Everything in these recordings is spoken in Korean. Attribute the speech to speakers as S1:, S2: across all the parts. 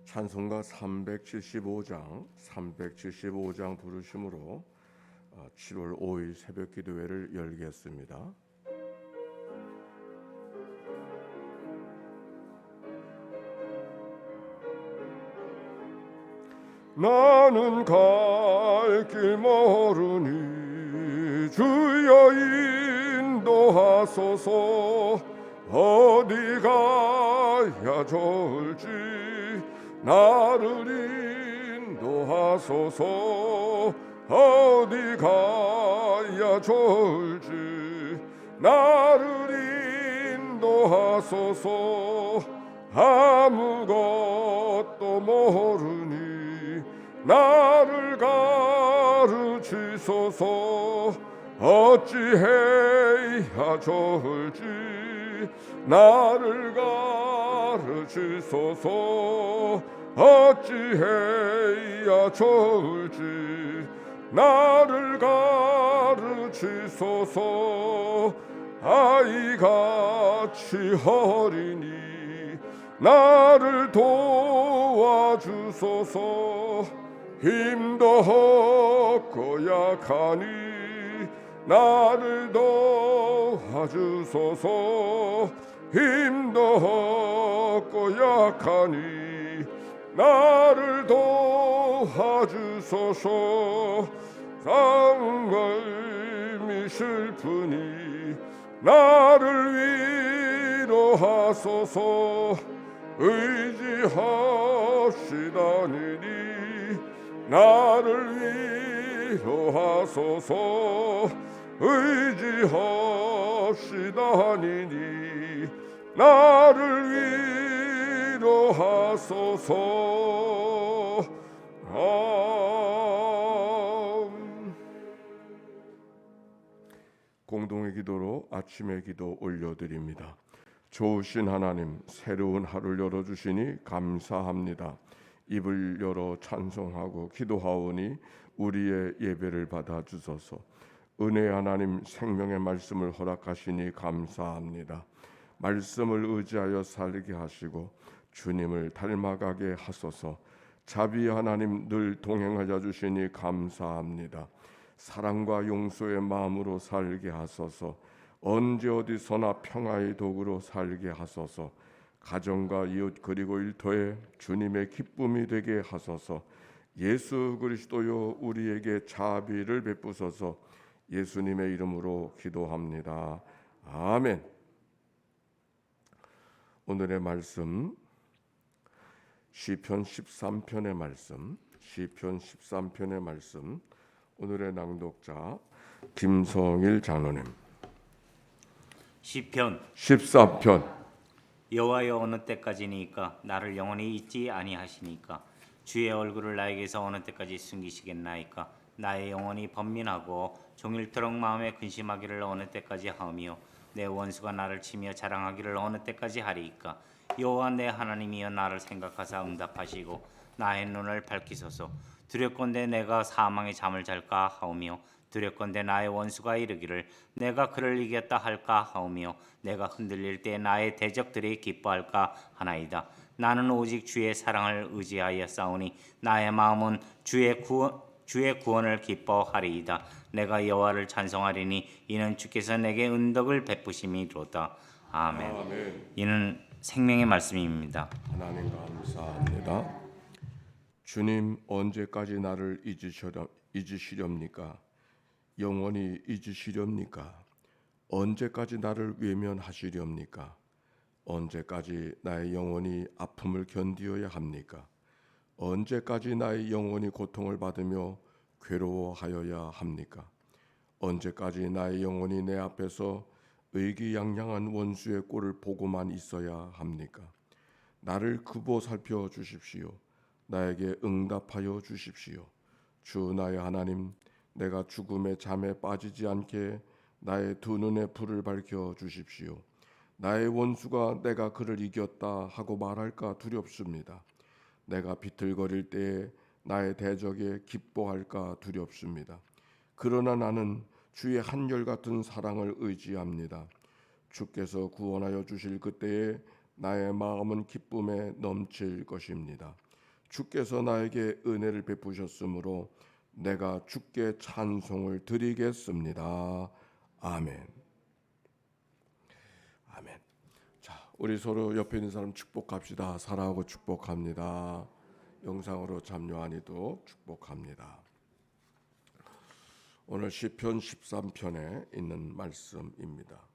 S1: 찬송가 375장 부르심으로 7월 5일 새벽 기도회를 열겠습니다. 나는 갈 길 모르니 주여 인도하소서. 어디 가야 좋을지 나를 인도하소서. 어디 가야 좋을지 나를 인도하소서. 아무것도 모르니 나를 가르치소서. 어찌해야 좋을지 나를 가르치소서. 어찌해야 좋을지 나를 가르치소서. 아이같이 어리니 나를 도와주소서. 힘도 없고 약하니 나를 도와주소서. 힘도 없고 약하니 나를 도와주소서. 상걸미 슬프니 나를 위로하소서. 의지합시다니니 나를 위로하소서. 의지합시다니니 나를 위로하소서. 공동의 기도로 아침의 기도 올려드립니다. 좋으신 하나님, 새로운 하루를 열어주시니 감사합니다. 입을 열어 찬송하고 기도하오니 우리의 예배를 받아주소서. 은혜의 하나님, 생명의 말씀을 허락하시니 감사합니다. 말씀을 의지하여 살게 하시고 주님을 닮아가게 하소서. 자비의 하나님, 늘 동행하여 주시니 감사합니다. 사랑과 용서의 마음으로 살게 하소서. 언제 어디서나 평화의 도구로 살게 하소서. 가정과 이웃 그리고 일터에 주님의 기쁨이 되게 하소서. 예수 그리스도여, 우리에게 자비를 베푸소서. 예수님의 이름으로 기도합니다. 아멘. 오늘의 말씀 시편 13편의 말씀. 오늘의 낭독자 김성일 장로님.
S2: 시편
S1: 14편.
S2: 여호와여, 어느 때까지니까 나를 영원히 잊지 아니하시니까? 주의 얼굴을 나에게서 어느 때까지 숨기시겠나이까? 나의 영혼이 번민하고 종일토록 마음에 근심하기를 어느 때까지 하며 내 원수가 나를 치며 자랑하기를 어느 때까지 하리이까? 여호와 내 하나님이여, 나를 생각하사 응답하시고 나의 눈을 밝히소서. 두렵건대 내가 사망의 잠을 잘까 하오며 두렵건대 나의 원수가 이르기를 내가 그를 이겼다 할까 하오며 내가 흔들릴 때 나의 대적들이 기뻐할까 하나이다. 나는 오직 주의 사랑을 의지하여 싸우니 나의 마음은 주의 구원을 기뻐하리이다. 내가 여호와를 찬송하리니 이는 주께서 내게 은덕을 베푸심이로다. 아멘. 이는 생명의 말씀입니다.
S1: 하나님 감사합니다. 주님, 언제까지 나를 잊으시렵니까? 영원히 잊으시렵니까? 언제까지 나를 외면하시렵니까? 언제까지 나의 영혼이 아픔을 견디어야 합니까? 언제까지 나의 영혼이 고통을 받으며 괴로워하여야 합니까? 언제까지 나의 영혼이 내 앞에서 의기양양한 원수의 꼴을 보고만 있어야 합니까? 나를 굽어 살펴 주십시오. 나에게 응답하여 주십시오. 주 나의 하나님, 내가 죽음의 잠에 빠지지 않게 나의 두 눈에 불을 밝혀 주십시오. 나의 원수가 내가 그를 이겼다 하고 말할까 두렵습니다. 내가 비틀거릴 때에 나의 대적에 기뻐할까 두렵습니다. 그러나 나는 주의 한결같은 사랑을 의지합니다. 주께서 구원하여 주실 그때에 나의 마음은 기쁨에 넘칠 것입니다. 주께서 나에게 은혜를 베푸셨으므로 내가 주께 찬송을 드리겠습니다. 아멘. 아멘. 자, 우리 서로 옆에 있는 사람 축복합시다. 사랑하고 축복합니다. 영상으로 참여한 이도 축복합니다. 오늘 시편 13편에 있는 말씀입니다.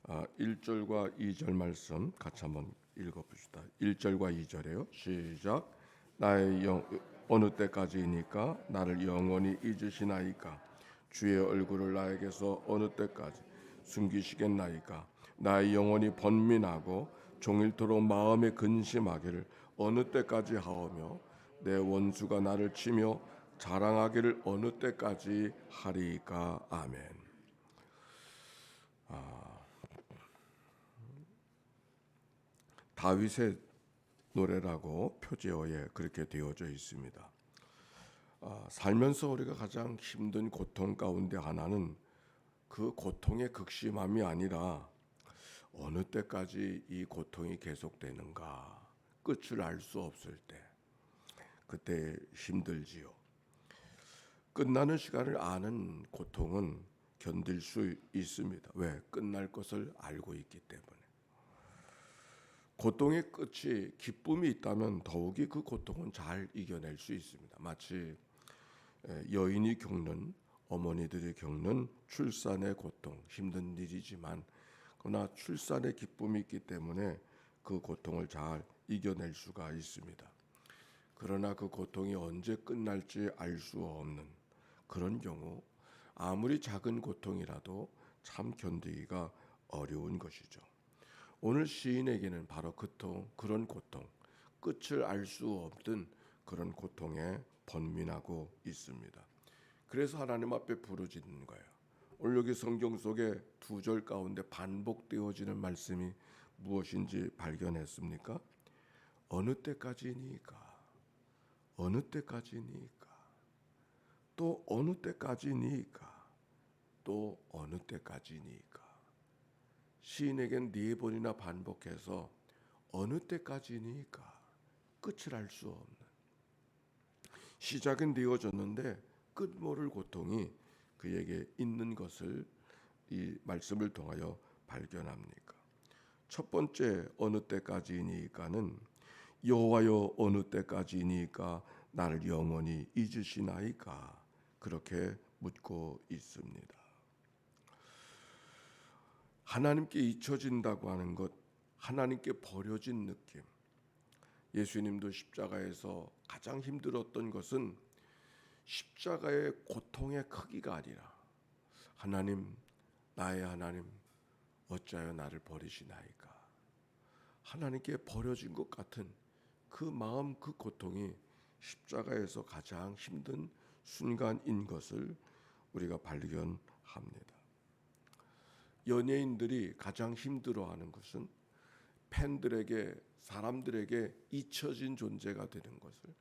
S1: 1절과 2절 말씀 같이 한번 읽어봅시다. 1절과 2절이에요. 시작. 나의 영 어느 때까지이니까 나를 영원히 잊으시나이까. 주의 얼굴을 나에게서 어느 때까지 숨기시겠나이까. 나의 영혼이 번민하고 종일토록 마음에 근심하기를 어느 때까지 하오며 내 원수가 나를 치며 자랑하기를 어느 때까지 하리이까. 아멘. 다윗의 노래라고 표제어에 그렇게 되어져 있습니다. 살면서 우리가 가장 힘든 고통 가운데 하나는 그 고통의 극심함이 아니라 어느 때까지 이 고통이 계속되는가, 끝을 알 수 없을 때 그때 힘들지요. 끝나는 시간을 아는 고통은 견딜 수 있습니다. 왜? 끝날 것을 알고 있기 때문에. 고통의 끝이 기쁨이 있다면 더욱이 그 고통은 잘 이겨낼 수 있습니다. 마치 여인이 겪는, 어머니들이 겪는 출산의 고통, 힘든 일이지만 그러나 출산의 기쁨이 있기 때문에 그 고통을 잘 이겨낼 수가 있습니다. 그러나 그 고통이 언제 끝날지 알 수 없는 그런 경우 아무리 작은 고통이라도 참 견디기가 어려운 것이죠. 오늘 시인에게는 바로 그런 고통, 끝을 알 수 없던 그런 고통에 번민하고 있습니다. 그래서 하나님 앞에 부르짖는 거예요. 오늘 여기 성경 속에 2절 가운데 반복되어지는 말씀이 무엇인지 발견했습니까? 어느 때까지니까, 어느 때까지니까, 또 어느 때까지니까, 또 어느 때까지니까. 시인에겐 4번이나 반복해서 어느 때까지니까 끝을 알 수 없는, 시작은 되어졌는데 끝 모를 고통이 그에게 있는 것을 이 말씀을 통하여 발견합니까? 첫 번째 어느 때까지니까는 여호와여 어느 때까지니까 나를 영원히 잊으시나이까, 그렇게 묻고 있습니다. 하나님께 잊혀진다고 하는 것, 하나님께 버려진 느낌. 예수님도 십자가에서 가장 힘들었던 것은 십자가의 고통의 크기가 아니라 하나님, 나의 하나님, 어찌하여 나를 버리시나이까. 하나님께 버려진 것 같은 그 마음, 그 고통이 십자가에서 가장 힘든 순간인 것을 우리가 발견합니다. 연예인들이 가장 힘들어하는 것은 팬들에게, 사람들에게 잊혀진 존재가 되는 것을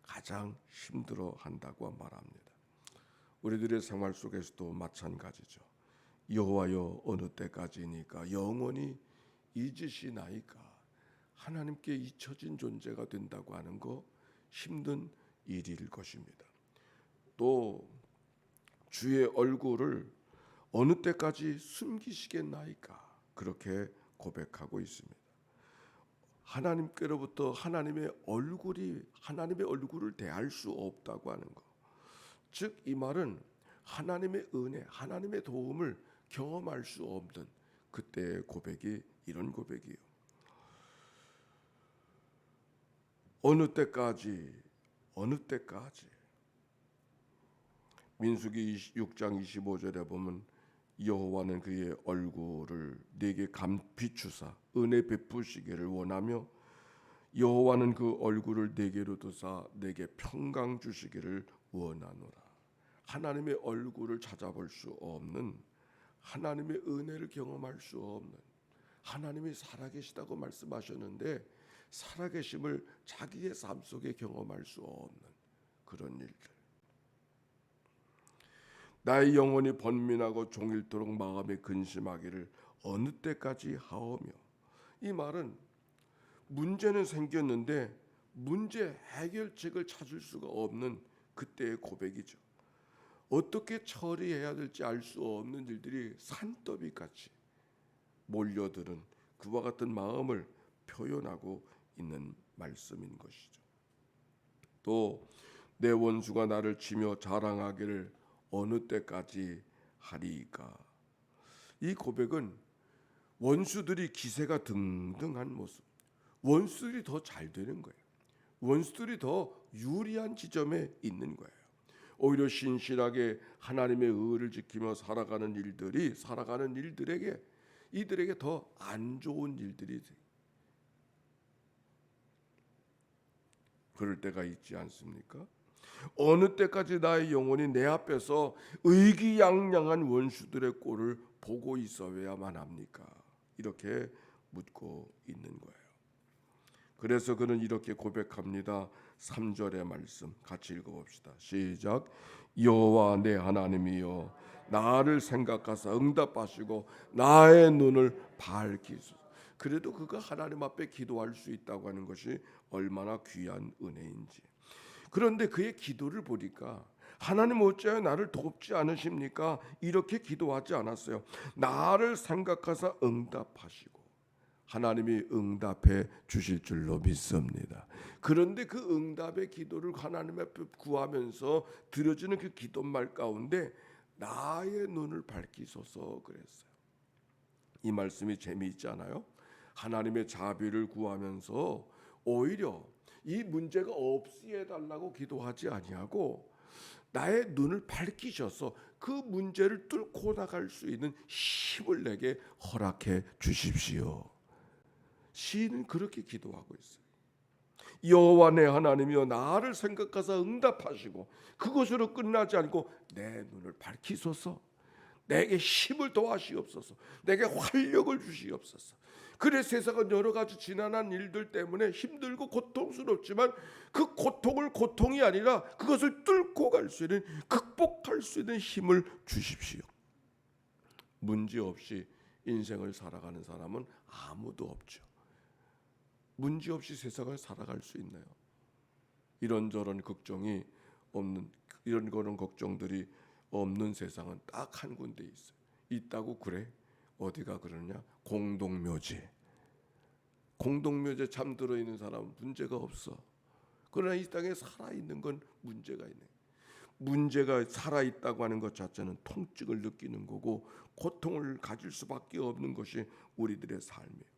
S1: 가장 힘들어한다고 말합니다. 우리들의 생활 속에서도 마찬가지죠. 여호와여 어느 때까지니까 영원히 잊으시나이까. 하나님께 잊혀진 존재가 된다고 하는 거 힘든 일일 것입니다. 또 주의 얼굴을 어느 때까지 숨기시겠나이까, 그렇게 고백하고 있습니다. 하나님께로부터 하나님의 얼굴을 대할 수 없다고 하는 것. 즉 이 말은 하나님의 은혜, 하나님의 도움을 경험할 수 없는 그때의 고백이 이런 고백이에요. 어느 때까지, 어느 때까지. 민수기 6장 25절에 보면 여호와는 그의 얼굴을 네게 비추사 은혜 베푸시기를 원하며 여호와는 그 얼굴을 네게로 두사 네게 평강 주시기를 원하노라. 하나님의 얼굴을 찾아볼 수 없는, 하나님의 은혜를 경험할 수 없는, 하나님이 살아계시다고 말씀하셨는데 살아계심을 자기의 삶 속에 경험할 수 없는 그런 일들. 나의 영혼이 번민하고 종일토록 마음에 근심하기를 어느 때까지 하오며. 이 말은 문제는 생겼는데 문제 해결책을 찾을 수가 없는 그때의 고백이죠. 어떻게 처리해야 될지 알 수 없는 일들이 산더미같이 몰려드는 그와 같은 마음을 표현하고 있는 말씀인 것이죠. 또 내 원수가 나를 치며 자랑하기를 어느 때까지 하리이까. 이 고백은 원수들이 기세가 등등한 모습, 원수들이 더 잘 되는 거예요. 원수들이 더 유리한 지점에 있는 거예요. 오히려 신실하게 하나님의 의를 지키며 살아가는 일들에게 이들에게 더 안 좋은 일들이 그럴 때가 있지 않습니까? 어느 때까지 나의 영혼이 내 앞에서 의기양양한 원수들의 꼴을 보고 있어야만 합니까? 이렇게 묻고 있는 거예요. 그래서 그는 이렇게 고백합니다. 3절의 말씀 같이 읽어봅시다. 시작. 여호와 내 하나님이여 나를 생각하사 응답하시고 나의 눈을 밝히소서. 그래도 그가 하나님 앞에 기도할 수 있다고 하는 것이 얼마나 귀한 은혜인지. 그런데 그의 기도를 보니까 하나님 어찌하여 나를 돕지 않으십니까? 이렇게 기도하지 않았어요. 나를 생각하사 응답하시고 하나님이 응답해 주실 줄로 믿습니다. 그런데 그 응답의 기도를 하나님 앞에 구하면서 드려지는 그 기도말 가운데 나의 눈을 밝히소서 그랬어요. 이 말씀이 재미있지 않아요? 하나님의 자비를 구하면서 오히려 이 문제가 없이 해달라고 기도하지 아니하고 나의 눈을 밝히셔서 그 문제를 뚫고 나갈 수 있는 힘을 내게 허락해 주십시오. 시인은 그렇게 기도하고 있어요. 여호와 내 하나님이여 나를 생각하사 응답하시고 그것으로 끝나지 않고 내 눈을 밝히소서. 내게 힘을 더하시옵소서. 내게 활력을 주시옵소서. 그래 세상은 여러 가지 지난한 일들 때문에 힘들고 고통스럽지만 그 고통을 고통이 아니라 그것을 뚫고 갈 수 있는 극복할 수 있는 힘을 주십시오. 문제 없이 인생을 살아가는 사람은 아무도 없죠. 문제 없이 세상을 살아갈 수 있나요? 이런저런 걱정이 없는 이런 그런 걱정들이 없는 세상은 딱 한 군데 있어요. 있다고 그래? 어디가 그러냐? 공동묘지. 공동묘지에 잠들어 있는 사람은 문제가 없어. 그러나 이 땅에 살아 있는 건 문제가 있네. 문제가 살아 있다고 하는 것 자체는 통증을 느끼는 거고 고통을 가질 수밖에 없는 것이 우리들의 삶이에요.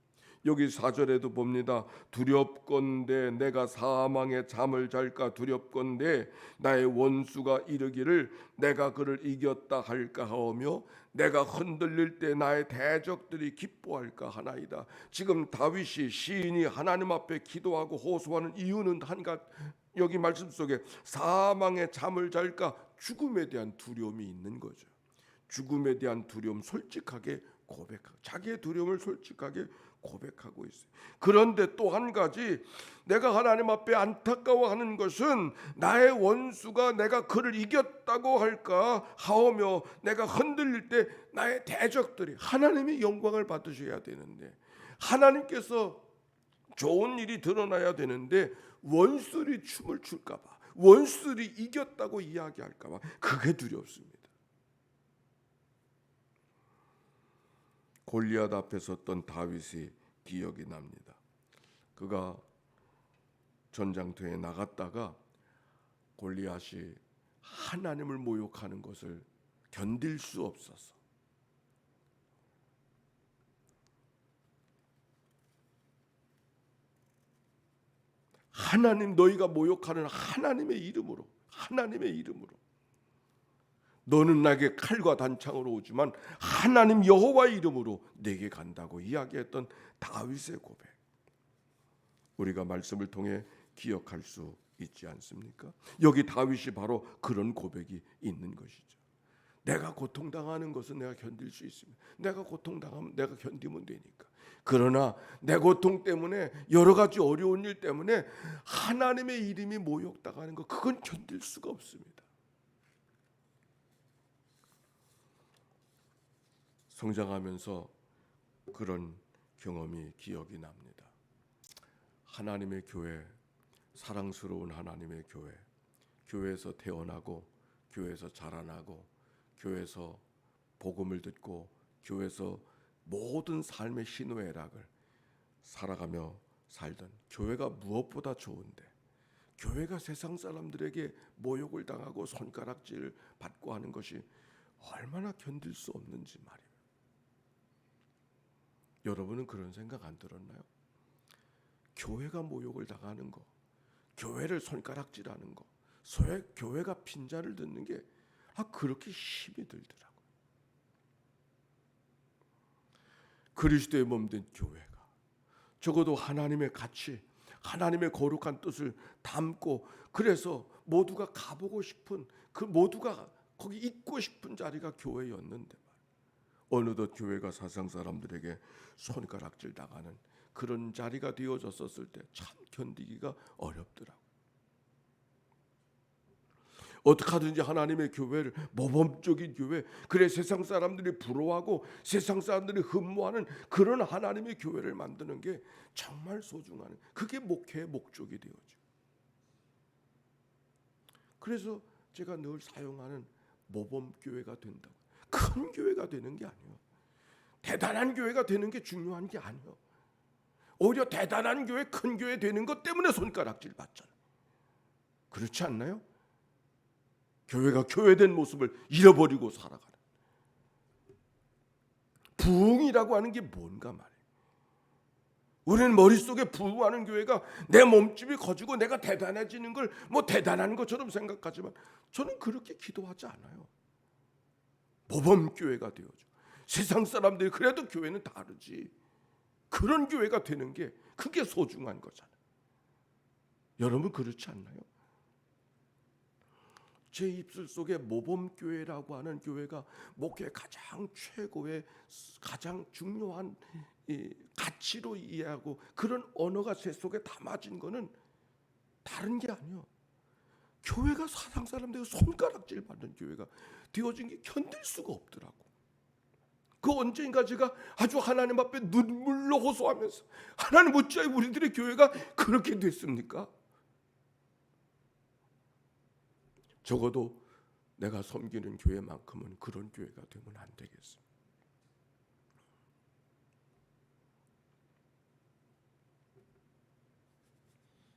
S1: 여기 4절에도 봅니다. 두렵건대 내가 사망의 잠을 잘까 두렵건대 나의 원수가 이르기를 내가 그를 이겼다 할까 하오며 내가 흔들릴 때 나의 대적들이 기뻐할까 하나이다. 지금 다윗이 시인이 하나님 앞에 기도하고 호소하는 이유는 여기 말씀 속에 사망의 잠을 잘까 죽음에 대한 두려움이 있는 거죠. 죽음에 대한 두려움 솔직하게 고백하고 자기의 두려움을 솔직하게 고백하고 있어요. 그런데 또 한 가지 내가 하나님 앞에 안타까워하는 것은 나의 원수가 내가 그를 이겼다고 할까 하오며 내가 흔들릴 때 나의 대적들이 하나님이 영광을 받으셔야 되는데 하나님께서 좋은 일이 드러나야 되는데 원수들이 춤을 출까 봐 원수들이 이겼다고 이야기할까 봐 그게 두렵습니다. 골리앗 앞에 섰던 다윗이 기억이 납니다. 그가 전장터에 나갔다가 골리앗이 하나님을 모욕하는 것을 견딜 수 없어서 하나님 너희가 모욕하는 하나님의 이름으로 너는 나에게 칼과 단창으로 오지만 하나님 여호와의 이름으로 내게 간다고 이야기했던 다윗의 고백. 우리가 말씀을 통해 기억할 수 있지 않습니까? 여기 다윗이 바로 그런 고백이 있는 것이죠. 내가 고통당하는 것은 내가 견딜 수 있습니다. 내가 고통당하면 내가 견디면 되니까. 그러나 내 고통 때문에 여러 가지 어려운 일 때문에 하나님의 이름이 모욕당하는 것 그건 견딜 수가 없습니다. 성장하면서 그런 경험이 기억이 납니다. 하나님의 교회 사랑스러운 하나님의 교회, 교회에서 태어나고 교회에서 자라나고 교회에서 복음을 듣고 교회에서 모든 삶의 희노애락을 살아가며 살던 교회가 무엇보다 좋은데, 교회가 세상 사람들에게 모욕을 당하고 손가락질 받고 하는 것이 얼마나 견딜 수 없는지 말이에요. 여러분은 그런 생각 안 들었나요? 교회가 모욕을 당하는 거, 교회를 손가락질하는 거, 교회가 빈자를 듣는 게 그렇게 힘이 들더라고요. 그리스도의 몸된 교회가 적어도 하나님의 가치, 하나님의 거룩한 뜻을 담고, 그래서 모두가 가보고 싶은, 그 모두가 거기 있고 싶은 자리가 교회였는데, 어느덧 교회가 세상 사람들에게 손가락질 당하는 그런 자리가 되어졌었을 때 참 견디기가 어렵더라고요. 어떻게 하든지 하나님의 교회를, 모범적인 교회, 그래 세상 사람들이 부러워하고 세상 사람들이 흠모하는 그런 하나님의 교회를 만드는 게 정말 소중한, 그게 목회의 목적이 되어져. 그래서 제가 늘 사용하는 모범교회가 된다고. 큰 교회가 되는 게 아니에요. 대단한 교회가 되는 게 중요한 게 아니에요. 오히려 대단한 교회, 큰 교회 되는 것 때문에 손가락질 받잖아요. 그렇지 않나요? 교회가 교회된 모습을 잃어버리고 살아가는, 부흥이라고 하는 게 뭔가 말이에요. 우리는 머릿속에 부흥하는 교회가 내 몸집이 커지고 내가 대단해지는 걸 뭐 대단한 것처럼 생각하지만, 저는 그렇게 기도하지 않아요. 모범교회가 되어줘. 세상 사람들이 그래도 교회는 다르지, 그런 교회가 되는 게 그게 소중한 거잖아요. 여러분 그렇지 않나요? 제 입술 속에 모범교회라고 하는 교회가 목회의 가장 최고의, 가장 중요한 가치로 이해하고 그런 언어가 제 속에 담아진 거는 다른 게 아니에요. 교회가 세상 사람들이 손가락질 받는 교회가 되어진 게 견딜 수가 없더라고. 그 언젠가 제가 아주 하나님 앞에 눈물로 호소하면서, 하나님 어찌하여 우리들의 교회가 그렇게 됐습니까? 적어도 내가 섬기는 교회만큼은 그런 교회가 되면 안 되겠습니다.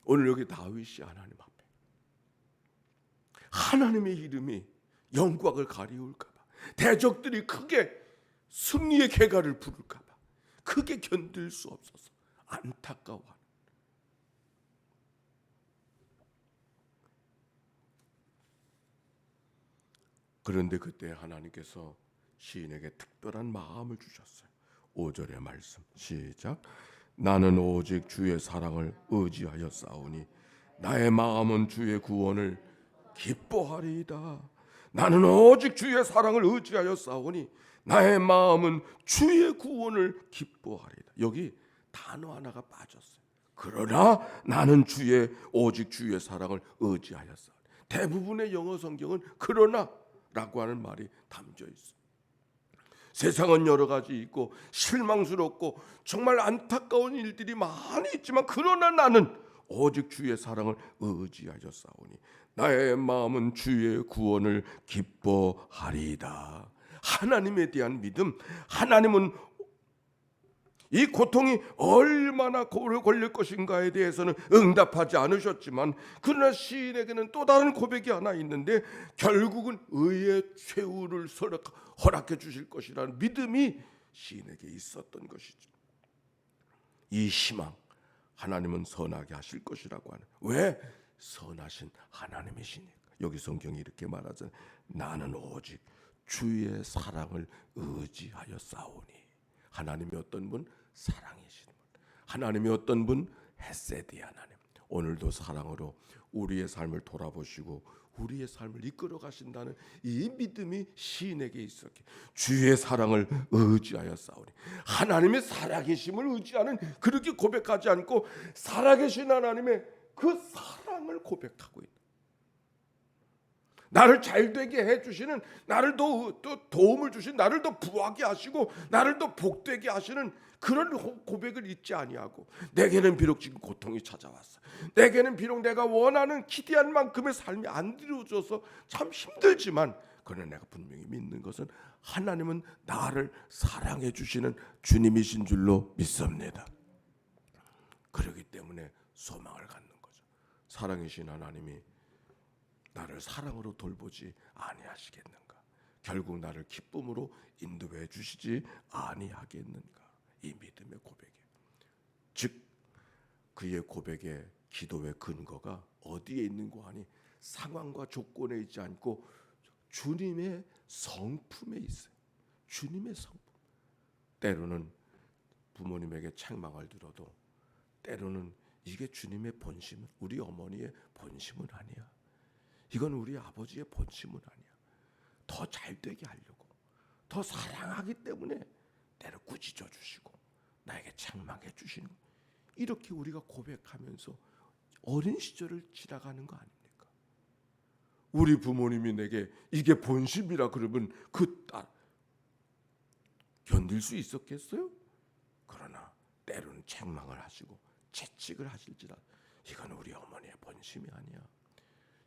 S1: 오늘 여기 다윗이 하나님 앞에 하나님의 이름이 영광을 가리울까 봐, 대적들이 크게 승리의 개가를 부를까 봐 크게 견딜 수 없어서 안타까워하는. 그런데 그때 하나님께서 시인에게 특별한 마음을 주셨어요. 5절의 말씀 시작. 나는 오직 주의 사랑을 의지하여 싸우니 나의 마음은 주의 구원을 기뻐하리이다. 나는 오직 주의 사랑을 의지하여 싸우니 나의 마음은 주의 구원을 기뻐하리이다. 여기 단어 하나가 빠졌어요. 그러나 나는 오직 주의 사랑을 의지하여 싸우니. 대부분의 영어 성경은 그러나 라고 하는 말이 담겨 있어요. 세상은 여러 가지 있고 실망스럽고 정말 안타까운 일들이 많이 있지만, 그러나 나는 오직 주의 사랑을 의지하여 싸우니 나의 마음은 주의 구원을 기뻐하리이다. 하나님에 대한 믿음, 하나님은 이 고통이 얼마나 오래 걸릴 것인가에 대해서는 응답하지 않으셨지만, 그러나 시인에게는 또 다른 고백이 하나 있는데, 결국은 의의 최후를 허락해 주실 것이라는 믿음이 시인에게 있었던 것이죠. 이 희망, 하나님은 선하게 하실 것이라고 하는, 왜? 선하신 하나님이시니까. 여기 성경이 이렇게 말하잖아요. 나는 오직 주의 사랑을 의지하여 싸우니. 하나님이 어떤 분? 사랑이신 분. 하나님이 어떤 분? 헤세디 하나님. 오늘도 사랑으로 우리의 삶을 돌아보시고 우리의 삶을 이끌어 가신다는 이 믿음이 시인에게 있었기에 주의 사랑을 의지하여 싸우니. 하나님의 살아계심을 의지하는, 그렇게 고백하지 않고 살아계신 하나님의 그 사랑을 고백하고 있다. 나를 잘되게 해주시는, 나를 더 도움을 주신, 나를 더 부하게 하시고 나를 더 복되게 하시는 그런 고백을 잊지 아니하고 내게는 비록 지금 고통이 찾아왔어. 내게는 비록 내가 원하는 기대한 만큼의 삶이 안 이루어져서 참 힘들지만 그러나 내가 분명히 믿는 것은 하나님은 나를 사랑해 주시는 주님이신 줄로 믿습니다. 그렇기 때문에 소망을 갖는 거죠. 사랑이신 하나님이 나를 사랑으로 돌보지 아니하시겠는가? 결국 나를 기쁨으로 인도해 주시지 아니하겠는가? 이 믿음의 고백에, 즉 그의 고백의 기도의 근거가 어디에 있는고 하니 상황과 조건에 있지 않고 주님의 성품에 있어요. 주님의 성품. 때로는 부모님에게 책망을 들어도 때로는 이게 주님의 본심은, 우리 어머니의 본심은 아니야. 이건 우리 아버지의 본심은 아니야. 더 잘되게 하려고, 더 사랑하기 때문에 때로 꾸짖어 주시고 나에게 책망해 주시는, 이렇게 우리가 고백하면서 어린 시절을 지나가는 거 아닙니까? 우리 부모님이 내게 이게 본심이라 그러면 그 딸 견딜 수 있었겠어요? 그러나 때로는 책망을 하시고 채찍을 하실지라도 이건 우리 어머니의 본심이 아니야.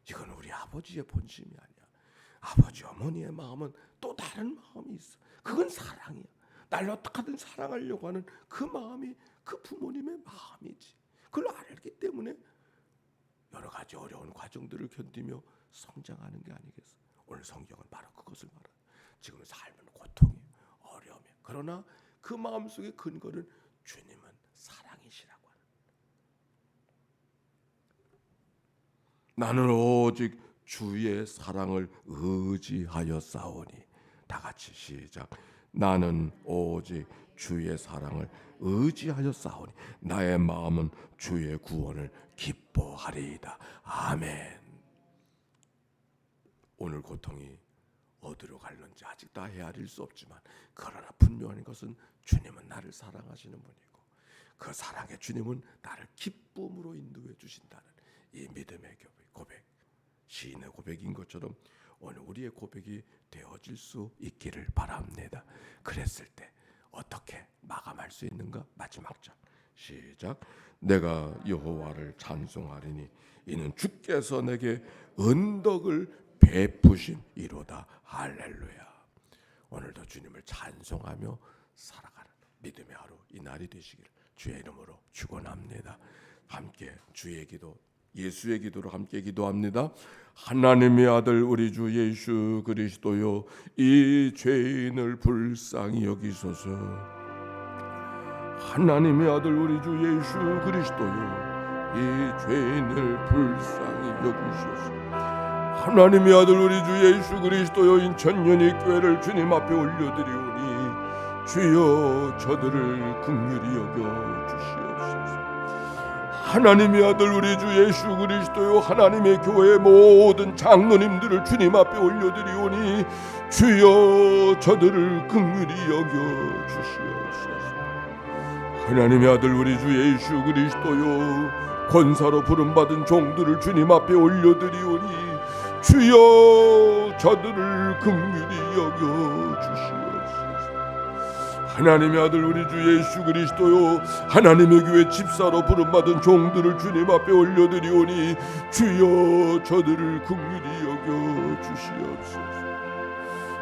S1: 이건 우리 아버지의 본심이 아니야. 아버지 어머니의 마음은 또 다른 마음이 있어. 그건 사랑이야. 날 어떻게든 사랑하려고 하는 그 마음이 그 부모님의 마음이지. 그걸 알기 때문에 여러 가지 어려운 과정들을 견디며 성장하는 게 아니겠어. 오늘 성경은 바로 그것을 말해요. 지금 삶은 고통이에요. 어려움이에요. 그러나 그 마음속의 근거는 주님은 사랑이시라고 하는. 나는 오직 주의 사랑을 의지하여 싸우니. 다 같이 시작. 나는 오직 주의 사랑을 의지하여 싸우니 나의 마음은 주의 구원을 기뻐하리이다. 아멘. 오늘 고통이 어디로 갈는지 아직 다 헤아릴 수 없지만 그러나 분명한 것은 주님은 나를 사랑하시는 분이고 그 사랑의 주님은 나를 기쁨으로 인도해 주신다는 이 믿음의 고백, 시인의 고백인 것처럼 오늘 우리의 고백이 되어질 수 있기를 바랍니다. 그랬을 때 어떻게 마감할 수 있는가? 마지막 장 시작. 내가 여호와를 찬송하리니 이는 주께서 내게 은덕을 베푸심이로다. 할렐루야. 오늘도 주님을 찬송하며 살아가는 믿음의 하루, 이 날이 되시기를 주의 이름으로 축원합니다. 함께 주의 기도, 예수의 기도로 함께 기도합니다. 하나님의 아들 우리 주 예수 그리스도요, 이 죄인을 불쌍히 여기소서. 하나님의 아들 우리 주 예수 그리스도요, 이 죄인을 불쌍히 여기소서. 하나님의 아들 우리 주 예수 그리스도여, 인천연희 교회를 주님 앞에 올려드리오니 주여 저들을 긍휼히 여겨 주시옵소서. 하나님의 아들 우리 주 예수 그리스도여, 하나님의 교회의 모든 장로님들을 주님 앞에 올려드리오니 주여 저들을 긍휼히 여겨 주시옵소서. 하나님의 아들 우리 주 예수 그리스도여, 권사로 부름받은 종들을 주님 앞에 올려드리오니 주여 저들을 긍휼히 여겨 주시옵소서. 하나님의 아들 우리 주 예수 그리스도요, 하나님의 교회 집사로 부름받은 종들을 주님 앞에 올려드리오니 주여 저들을 긍휼히 여겨 주시옵소서.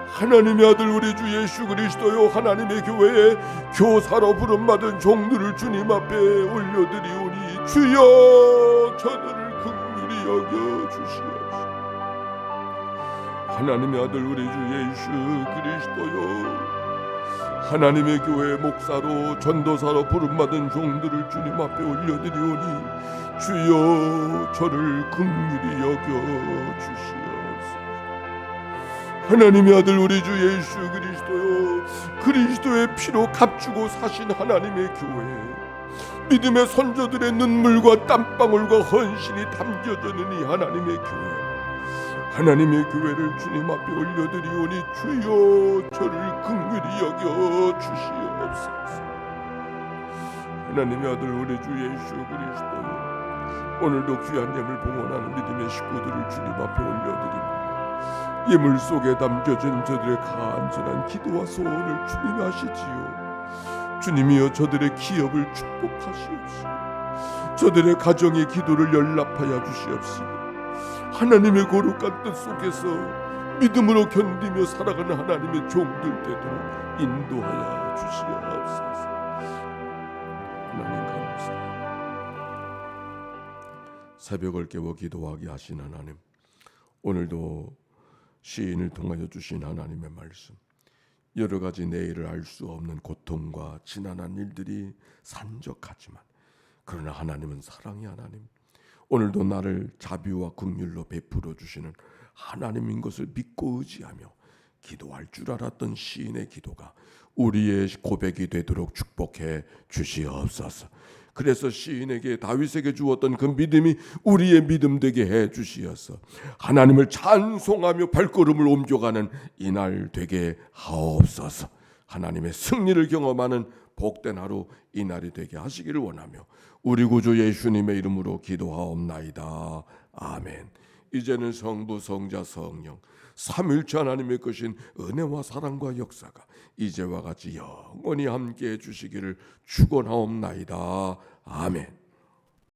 S1: 하나님의 아들 우리 주 예수 그리스도요, 하나님의 교회에 교사로 부름받은 종들을 주님 앞에 올려드리오니 주여 저들을 긍휼히 여겨 주시옵소서. 하나님의 아들 우리 주 예수 그리스도요, 하나님의 교회 목사로 전도사로 부름받은 종들을 주님 앞에 올려드리오니 주여 저를 긍휼히 여겨 주시옵소서. 하나님의 아들 우리 주 예수 그리스도요, 그리스도의 피로 값주고 사신 하나님의 교회, 믿음의 선조들의 눈물과 땀방울과 헌신이 담겨져 있는 이 하나님의 교회, 하나님의 교회를 주님 앞에 올려드리오니 주여 저를 긍휼히 여겨 주시옵소서. 하나님의 아들 우리 주 예수 그리스도, 오늘도 귀한 예물 봉헌하는 믿음의 식구들을 주님 앞에 올려드립니다. 예물 속에 담겨진 저들의 간절한 기도와 소원을 주님이 아시지요. 주님이여 저들의 기업을 축복하시옵시고 저들의 가정의 기도를 연락하여 주시옵시고 하나님의 거룩한 뜻 속에서 믿음으로 견디며 살아가는 하나님의 종들 되도록 인도하여 주시옵소서. 하나님 감사합니다. 새벽을 깨워 기도하게 하신 하나님, 오늘도 시인을 통하여 주신 하나님의 말씀, 여러 가지 내일을 알 수 없는 고통과 지난한 일들이 산적하지만 그러나 하나님은 사랑의 하나님, 오늘도 나를 자비와 긍휼로 베풀어 주시는 하나님인 것을 믿고 의지하며 기도할 줄 알았던 시인의 기도가 우리의 고백이 되도록 축복해 주시옵소서. 그래서 시인에게 다윗에게 주었던 그 믿음이 우리의 믿음 되게 해 주시어서 하나님을 찬송하며 발걸음을 옮겨가는 이날 되게 하옵소서. 하나님의 승리를 경험하는 복된 하루 이날이 되게 하시기를 원하며 우리 구주 예수님의 이름으로 기도하옵나이다. 아멘. 이제는 성부 성자 성령 삼위일체 하나님의 것인 은혜와 사랑과 역사가 이제와 같이 영원히 함께해 주시기를 축원하옵나이다. 아멘.